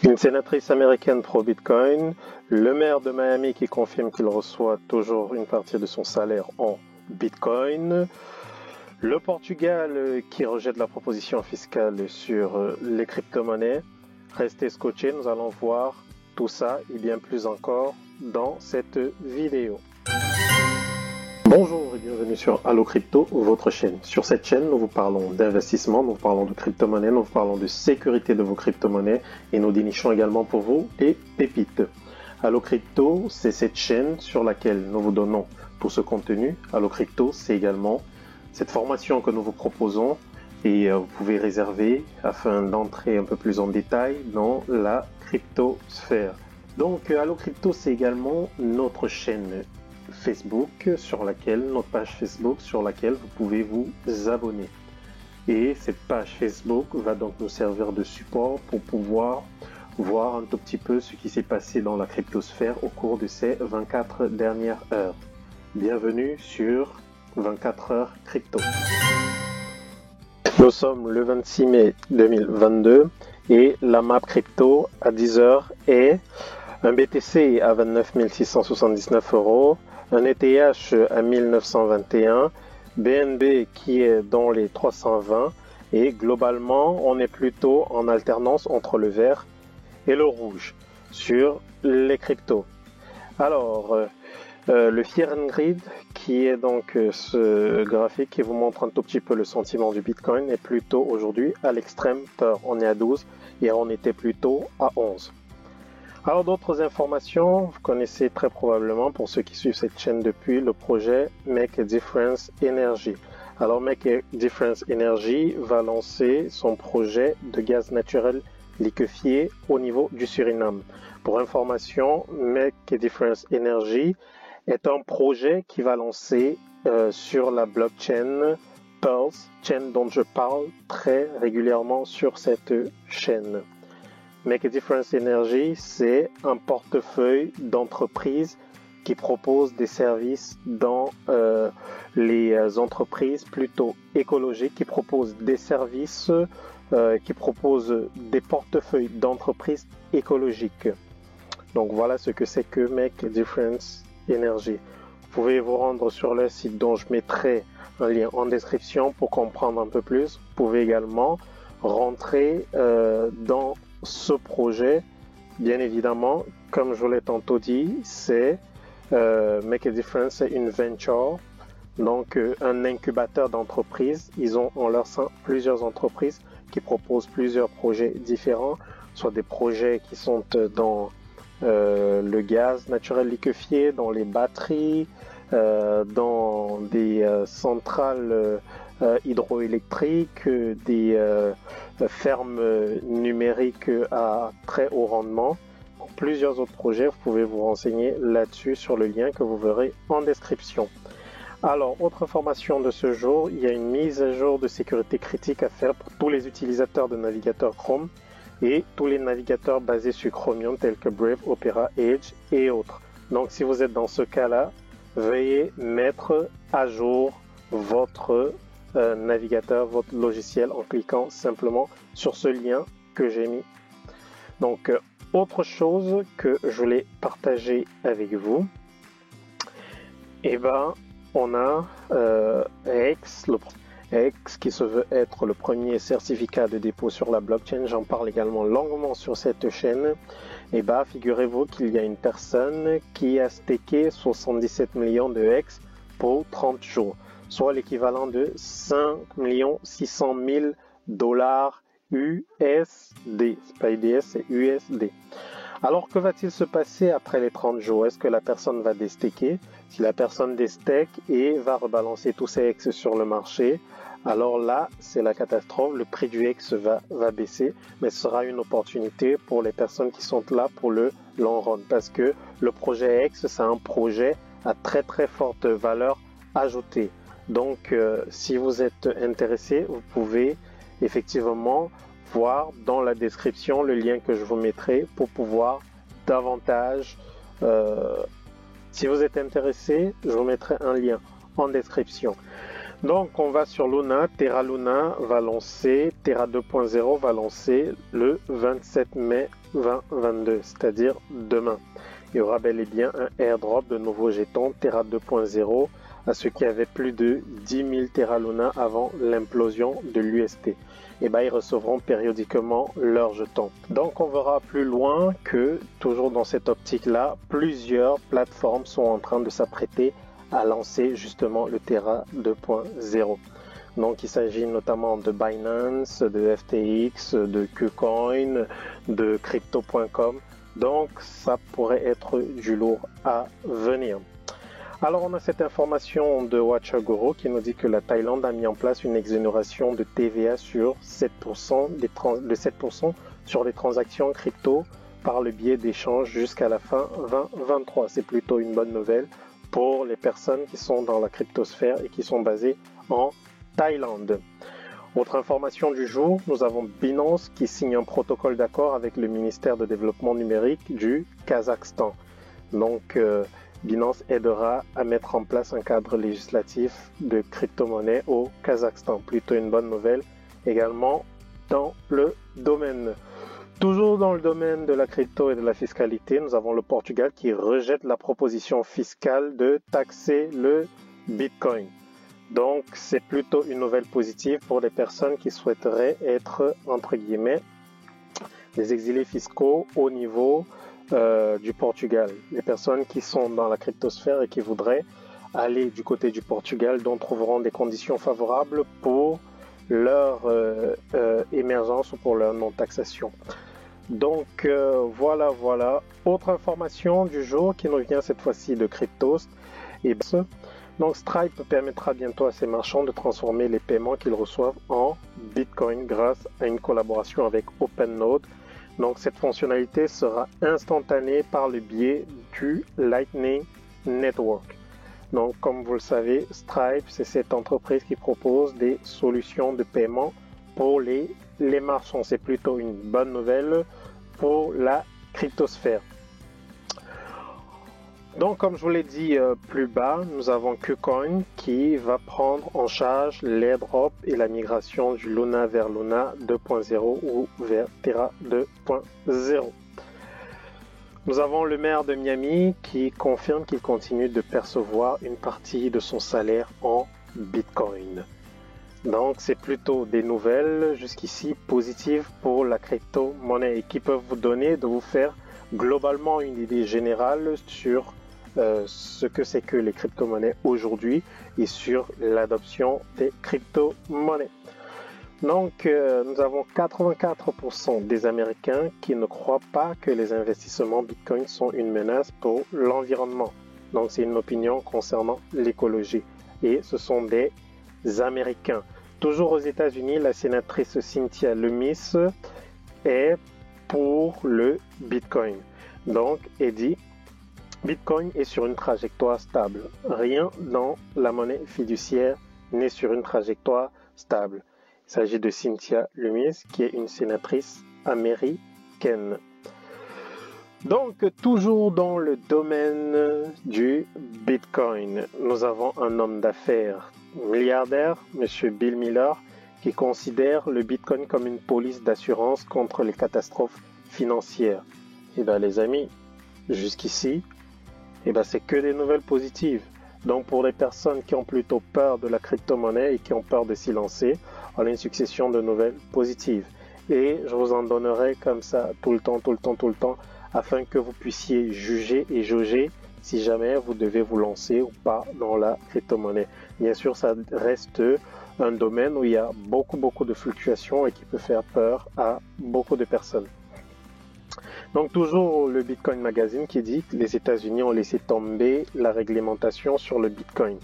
Une sénatrice américaine pro-Bitcoin, le maire de Miami qui confirme qu'il reçoit toujours une partie de son salaire en Bitcoin, le Portugal qui rejette la proposition fiscale sur les crypto-monnaies. Restez scotchés, nous allons voir tout ça et bien plus encore dans cette vidéo. Bonjour et bienvenue sur Allo Crypto, votre chaîne. Sur cette chaîne, nous vous parlons d'investissement, nous vous parlons de crypto-monnaies, nous vous parlons de sécurité de vos crypto-monnaies et nous dénichons également pour vous les pépites. Allo Crypto, c'est cette chaîne sur laquelle nous vous donnons tout ce contenu. Allo Crypto, c'est également cette formation que nous vous proposons et vous pouvez réserver afin d'entrer un peu plus en détail dans la cryptosphère. Donc Allo Crypto, c'est également notre chaîne Facebook notre page Facebook sur laquelle vous pouvez vous abonner. Et cette page Facebook va donc nous servir de support pour pouvoir voir un tout petit peu ce qui s'est passé dans la cryptosphère au cours de ces 24 dernières heures. Bienvenue sur 24 heures crypto. Nous sommes le 26 mai 2022 et la map crypto à 10h est un BTC à 29 679 €, un ETH à 1921, BNB qui est dans les 320 et globalement on est plutôt en alternance entre le vert et le rouge sur les cryptos. Alors le Fear and Greed qui est donc ce graphique qui vous montre un tout petit peu le sentiment du Bitcoin est plutôt aujourd'hui à l'extrême peur. On est à 12, hier on était plutôt à 11. Alors d'autres informations, vous connaissez très probablement pour ceux qui suivent cette chaîne depuis le projet Make a Difference Energy. Alors Make a Difference Energy va lancer son projet de gaz naturel liquéfié au niveau du Suriname. Pour information, Make a Difference Energy est un projet qui va lancer sur la blockchain Pearls, chaîne dont je parle très régulièrement sur cette chaîne. Make a Difference Energy, c'est un portefeuille d'entreprises qui propose des services dans les entreprises plutôt écologiques, qui proposent des services, qui proposent des portefeuilles d'entreprises écologiques. Donc voilà ce que c'est que Make a Difference Energy. Vous pouvez vous rendre sur le site dont je mettrai un lien en description pour comprendre un peu plus. Vous pouvez également rentrer dans ce projet, bien évidemment, comme je vous l'ai tantôt dit, c'est Make a Difference, c'est une venture, donc un incubateur d'entreprises. Ils ont en leur sein plusieurs entreprises qui proposent plusieurs projets différents, soit des projets qui sont dans le gaz naturel liquéfié, dans les batteries, dans des centrales hydroélectriques, des fermes numériques à très haut rendement. Pour plusieurs autres projets, vous pouvez vous renseigner là-dessus sur le lien que vous verrez en description. Alors, autre information de ce jour, il y a une mise à jour de sécurité critique à faire pour tous les utilisateurs de navigateurs Chrome et tous les navigateurs basés sur Chromium tels que Brave, Opera, Edge et autres. Donc, si vous êtes dans ce cas-là, veuillez mettre à jour votre navigateur, votre logiciel en cliquant simplement sur ce lien que j'ai mis. Donc autre chose que je voulais partager avec vous, on a Hex qui se veut être le premier certificat de dépôt sur la blockchain. J'en parle également longuement sur cette chaîne. Figurez-vous qu'il y a une personne qui a stacké 77 millions de Hex pour 30 jours, soit l'équivalent de 5 600 000 $ USD. C'est pas UDS, c'est USD. Alors, que va-t-il se passer après les 30 jours? Est-ce que la personne va déstaker? Si la personne déstake et va rebalancer tous ses Hex sur le marché, alors là, c'est la catastrophe. Le prix du Hex va baisser, mais ce sera une opportunité pour les personnes qui sont là pour le long run. Parce que le projet Hex, c'est un projet à très très forte valeur ajoutée. Donc, si vous êtes intéressé, vous pouvez effectivement voir dans la description le lien que je vous mettrai pour pouvoir davantage. Si vous êtes intéressé, je vous mettrai un lien en description. Donc on va sur Luna, Terra Luna va lancer, Terra 2.0 va lancer le 27 mai 2022, c'est-à-dire demain. Il y aura bel et bien un airdrop de nouveaux jetons Terra 2.0 à ceux qui avaient plus de 10 000 Terra Luna avant l'implosion de l'UST. Et ben ils recevront périodiquement leurs jetons. Donc on verra plus loin que, toujours dans cette optique-là, plusieurs plateformes sont en train de s'apprêter à lancer justement le Terra 2.0. Donc il s'agit notamment de Binance, de FTX, de KuCoin, de Crypto.com. Donc ça pourrait être du lourd à venir. Alors on a cette information de WatcherGuru qui nous dit que la Thaïlande a mis en place une exonération de TVA sur 7% de 7% sur les transactions crypto par le biais d'échanges jusqu'à la fin 2023. C'est plutôt une bonne nouvelle pour les personnes qui sont dans la cryptosphère et qui sont basées en Thaïlande. Autre information du jour, nous avons Binance qui signe un protocole d'accord avec le ministère de Développement numérique du Kazakhstan. Donc Binance aidera à mettre en place un cadre législatif de crypto-monnaie au Kazakhstan. Plutôt une bonne nouvelle également dans le domaine. Toujours dans le domaine de la crypto et de la fiscalité, nous avons le Portugal qui rejette la proposition fiscale de taxer le Bitcoin. Donc, c'est plutôt une nouvelle positive pour les personnes qui souhaiteraient être, entre guillemets, des exilés fiscaux au niveau du Portugal. Les personnes qui sont dans la cryptosphère et qui voudraient aller du côté du Portugal, dont trouveront des conditions favorables pour leur émergence ou pour leur non-taxation. Donc voilà. Autre information du jour qui nous vient cette fois-ci de Cryptost. Donc Stripe permettra bientôt à ses marchands de transformer les paiements qu'ils reçoivent en Bitcoin grâce à une collaboration avec OpenNode. Donc cette fonctionnalité sera instantanée par le biais du Lightning Network. Donc comme vous le savez, Stripe, c'est cette entreprise qui propose des solutions de paiement pour les marchands. C'est plutôt une bonne nouvelle pour la cryptosphère. Donc comme je vous l'ai dit plus bas, nous avons KuCoin qui va prendre en charge l'airdrop et la migration du Luna vers Luna 2.0 ou vers Terra 2.0. Nous avons le maire de Miami qui confirme qu'il continue de percevoir une partie de son salaire en Bitcoin. Donc c'est plutôt des nouvelles jusqu'ici positives pour la crypto-monnaie et qui peuvent vous donner, de vous faire globalement une idée générale sur ce que c'est que les crypto-monnaies aujourd'hui et sur l'adoption des crypto-monnaies. Donc nous avons 84% des Américains qui ne croient pas que les investissements Bitcoin sont une menace pour l'environnement. Donc c'est une opinion concernant l'écologie et ce sont des Américains. Toujours aux États-Unis, la sénatrice Cynthia Lummis est pour le Bitcoin. Donc, elle dit Bitcoin est sur une trajectoire stable. Rien dans la monnaie fiduciaire n'est sur une trajectoire stable. Il s'agit de Cynthia Lummis, qui est une sénatrice américaine. Donc, toujours dans le domaine du Bitcoin, nous avons un homme d'affaires milliardaire, M. Bill Miller, qui considère le Bitcoin comme une police d'assurance contre les catastrophes financières. Et bien les amis, jusqu'ici, c'est que des nouvelles positives. Donc pour les personnes qui ont plutôt peur de la crypto-monnaie et qui ont peur de s'y lancer, on a une succession de nouvelles positives. Et je vous en donnerai comme ça tout le temps, afin que vous puissiez juger et jauger si jamais vous devez vous lancer ou pas dans la crypto-monnaie. Bien sûr, ça reste un domaine où il y a beaucoup de fluctuations et qui peut faire peur à beaucoup de personnes. Donc toujours le Bitcoin Magazine qui dit que les États-Unis ont laissé tomber la réglementation sur le Bitcoin.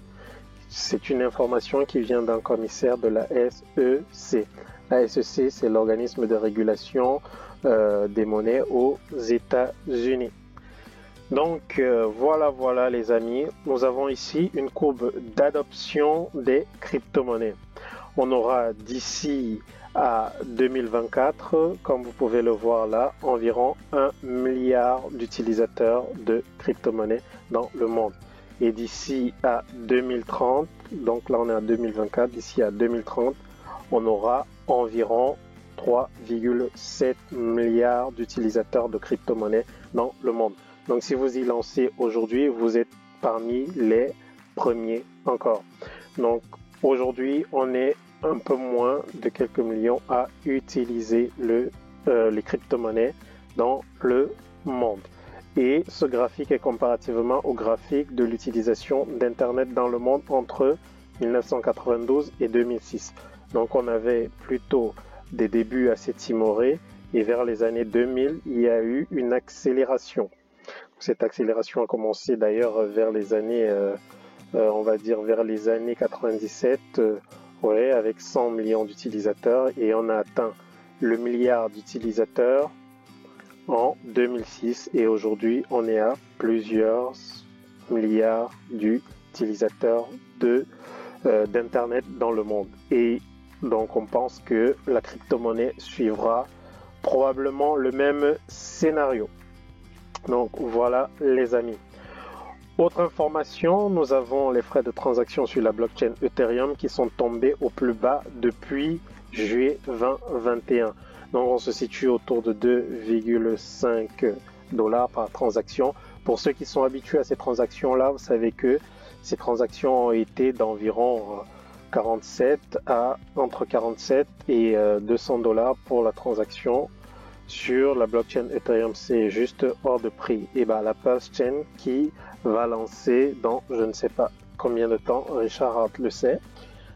C'est une information qui vient d'un commissaire de la SEC. La SEC, c'est l'organisme de régulation des monnaies aux États-Unis. Donc voilà les amis, nous avons ici une courbe d'adoption des crypto-monnaies. On aura d'ici à 2024, comme vous pouvez le voir là, environ 1 milliard d'utilisateurs de crypto-monnaies dans le monde. Et d'ici à 2030, donc là on est en 2024, d'ici à 2030, on aura environ 3,7 milliards d'utilisateurs de crypto-monnaies dans le monde. Donc si vous y lancez aujourd'hui, vous êtes parmi les premiers encore. Donc aujourd'hui, on est un peu moins de quelques millions à utiliser les crypto-monnaies dans le monde. Et ce graphique est comparativement au graphique de l'utilisation d'Internet dans le monde entre 1992 et 2006. Donc on avait plutôt des débuts assez timorés et vers les années 2000, il y a eu une accélération. Cette accélération a commencé d'ailleurs vers les années, on va dire vers les années 97, avec 100 millions d'utilisateurs et on a atteint le milliard d'utilisateurs en 2006 et aujourd'hui on est à plusieurs milliards d'utilisateurs d'Internet dans le monde. Et donc on pense que la crypto-monnaie suivra probablement le même scénario. Donc voilà les amis. Autre information, nous avons les frais de transaction sur la blockchain Ethereum qui sont tombés au plus bas depuis juillet 2021. Donc on se situe autour de 2,5 $ par transaction. Pour ceux qui sont habitués à ces transactions-là, vous savez que ces transactions ont été d'environ entre 47 et 200 $ pour la transaction sur la blockchain Ethereum. C'est juste hors de prix. Et bien la Pulse Chain qui va lancer dans je ne sais pas combien de temps, Richard Hart le sait.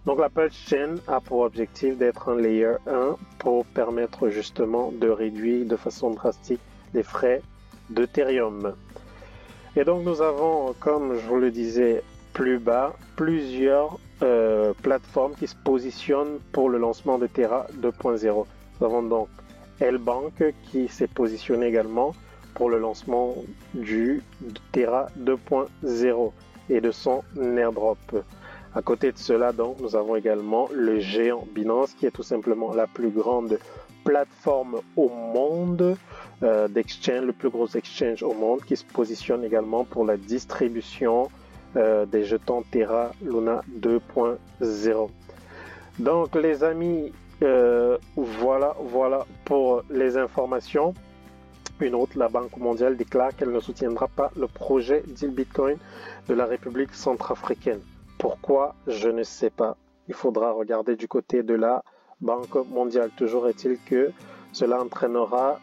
Donc la Pulse Chain a pour objectif d'être un layer 1 pour permettre justement de réduire de façon drastique les frais d'Ethereum. Et donc nous avons, comme je vous le disais plus bas, plusieurs plateformes qui se positionnent pour le lancement de Terra 2.0. Nous avons donc L-Bank qui s'est positionné également pour le lancement du Terra 2.0 et de son airdrop. À côté de cela, donc, nous avons également le géant Binance qui est tout simplement la plus grande plateforme au monde d'exchange, le plus gros exchange au monde qui se positionne également pour la distribution des jetons Terra Luna 2.0. Donc les amis, voilà pour les informations. Une autre, la Banque mondiale déclare qu'elle ne soutiendra pas le projet d'île Bitcoin de la République centrafricaine. Pourquoi? Je ne sais pas. Il faudra regarder du côté de la Banque mondiale. Toujours est-il que cela entraînera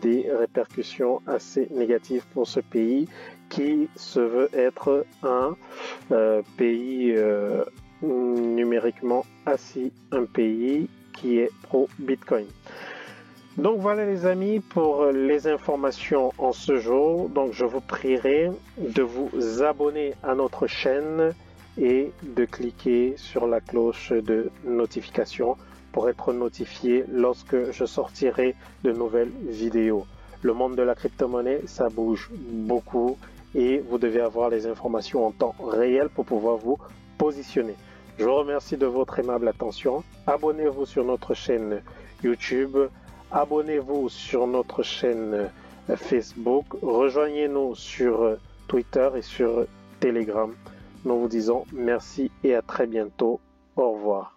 des répercussions assez négatives pour ce pays qui se veut être un pays numériquement assis, un pays qui est pro-Bitcoin. Donc voilà les amis pour les informations en ce jour. Donc je vous prierai de vous abonner à notre chaîne et de cliquer sur la cloche de notification pour être notifié lorsque je sortirai de nouvelles vidéos. Le monde de la crypto-monnaie, ça bouge beaucoup et vous devez avoir les informations en temps réel pour pouvoir vous positionner. Je vous remercie de votre aimable attention. Abonnez-vous sur notre chaîne YouTube. Abonnez-vous sur notre chaîne Facebook. Rejoignez-nous sur Twitter et sur Telegram. Nous vous disons merci et à très bientôt. Au revoir.